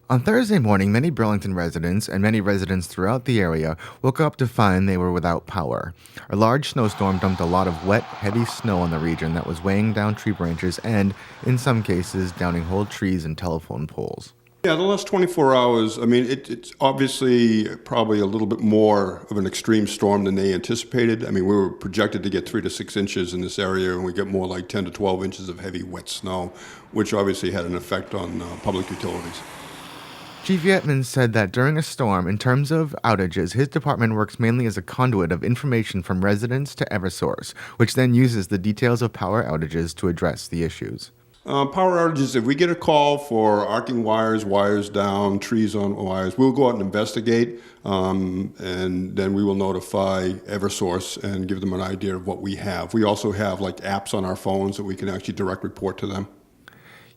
On Thursday morning, many Burlington residents and many residents throughout the area woke up to find they were without power. A large snowstorm dumped a lot of wet, heavy snow on the region that was weighing down tree branches and, in some cases, downing whole trees and telephone poles. Yeah, the last 24 hours, I mean, it's obviously probably a little bit more of an extreme storm than they anticipated. I mean, we were projected to get 3 to 6 inches in this area, and we get more like 10 to 12 inches of heavy, wet snow, which obviously had an effect on public utilities. Chief Yetman said that during a storm, in terms of outages, his department works mainly as a conduit of information from residents to Eversource, which then uses the details of power outages to address the issues. Power outages, if we get a call for arcing wires, wires down, trees on wires, we'll go out and investigate, and then we will notify Eversource and give them an idea of what we have. We also have like apps on our phones that we can actually direct report to them.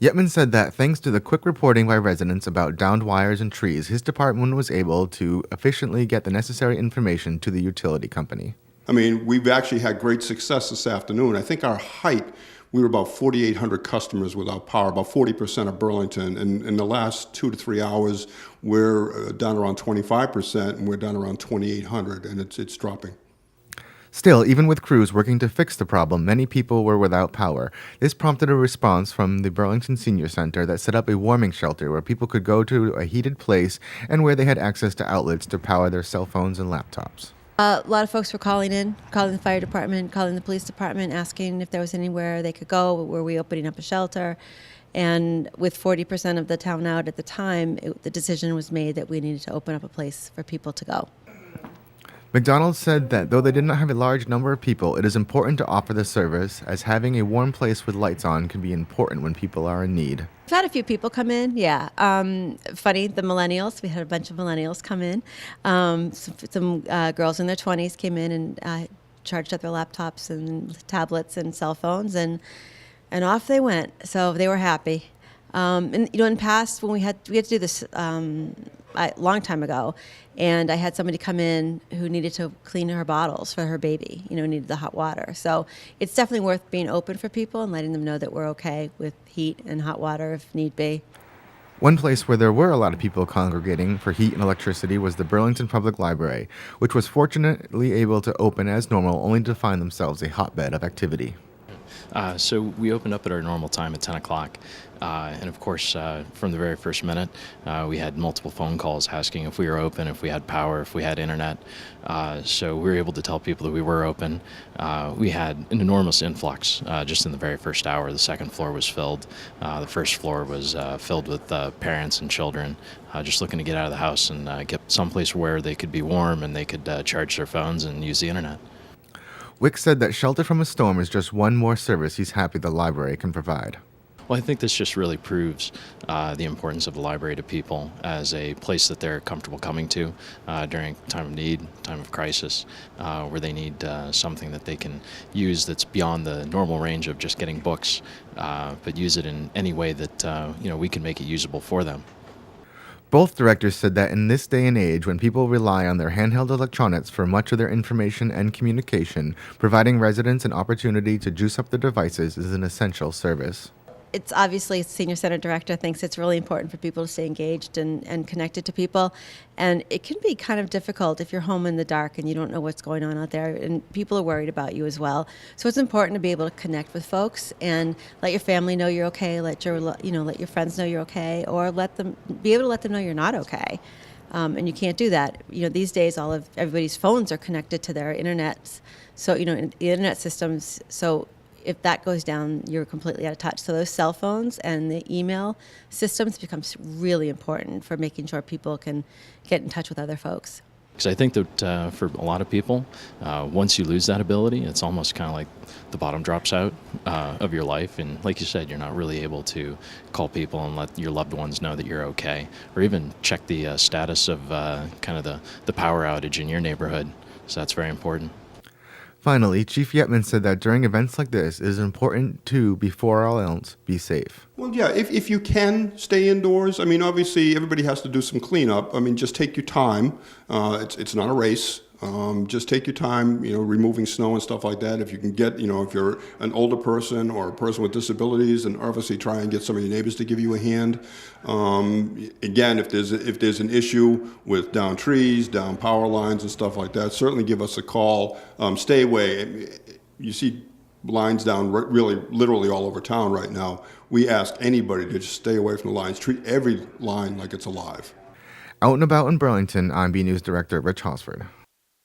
Yetman said that thanks to the quick reporting by residents about downed wires and trees, his department was able to efficiently get the necessary information to the utility company. I mean, we've actually had great success this afternoon. I think our height, we were about 4,800 customers without power, about 40% of Burlington. And in the last 2 to 3 hours, we're down around 25%, and we're down around 2,800, and it's dropping. Still, even with crews working to fix the problem, many people were without power. This prompted a response from the Burlington Senior Center that set up a warming shelter where people could go to a heated place and where they had access to outlets to power their cell phones and laptops. A lot of folks were calling the fire department, calling the police department, asking if there was anywhere they could go. Were we opening up a shelter? And with 40% of the town out at the time, the decision was made that we needed to open up a place for people to go. McDonald's said that though they did not have a large number of people, it is important to offer the service, as having a warm place with lights on can be important when people are in need. We've had a few people come in, yeah. Funny, the millennials, we had a bunch of millennials come in. Some girls in their 20s came in and charged up their laptops and tablets and cell phones, and off they went. So they were happy. And in the past, when we had to do this a long time ago, and I had somebody come in who needed to clean her bottles for her baby, needed the hot water. So it's definitely worth being open for people and letting them know that we're okay with heat and hot water if need be. One place where there were a lot of people congregating for heat and electricity was the Burlington Public Library, which was fortunately able to open as normal, only to find themselves a hotbed of activity. So we opened up at our normal time at 10 o'clock. And of course, from the very first minute, we had multiple phone calls asking if we were open, if we had power, if we had internet. So we were able to tell people that we were open. We had an enormous influx just in the very first hour. The second floor was filled. The first floor was filled with parents and children just looking to get out of the house and get someplace where they could be warm and they could charge their phones and use the internet. Wick said that shelter from a storm is just one more service he's happy the library can provide. Well, I think this just really proves the importance of the library to people as a place that they're comfortable coming to during time of need, time of crisis, where they need something that they can use that's beyond the normal range of just getting books, but use it in any way that we can make it usable for them. Both directors said that in this day and age, when people rely on their handheld electronics for much of their information and communication, providing residents an opportunity to juice up their devices is an essential service. It's obviously, Senior Center Director thinks it's really important for people to stay engaged and connected to people. And it can be kind of difficult if you're home in the dark and you don't know what's going on out there, and people are worried about you as well. So it's important to be able to connect with folks and let your family know you're okay, let your friends know you're okay, or be able to let them know you're not okay. And you can't do that. These days everybody's phones are connected to their internet. So, the internet systems, so if that goes down, you're completely out of touch. So those cell phones and the email systems becomes really important for making sure people can get in touch with other folks. Because I think that for a lot of people, once you lose that ability, it's almost kind of like the bottom drops out of your life. And like you said, you're not really able to call people and let your loved ones know that you're okay, or even check the status of kind of the power outage in your neighborhood. So that's very important. Finally, Chief Yetman said that during events like this, it is important to, before all else, be safe. Well, yeah, if you can stay indoors, I mean, obviously everybody has to do some cleanup. I mean, just take your time. It's not a race. Just take your time, removing snow and stuff like that. If you can get, if you're an older person or a person with disabilities, then obviously try and get some of your neighbors to give you a hand. Again, if there's an issue with down trees, down power lines and stuff like that, certainly give us a call. Stay away. You see lines down really literally all over town right now. We ask anybody to just stay away from the lines. Treat every line like it's alive. Out and about in Burlington, I'm B News Director Rich Hosford.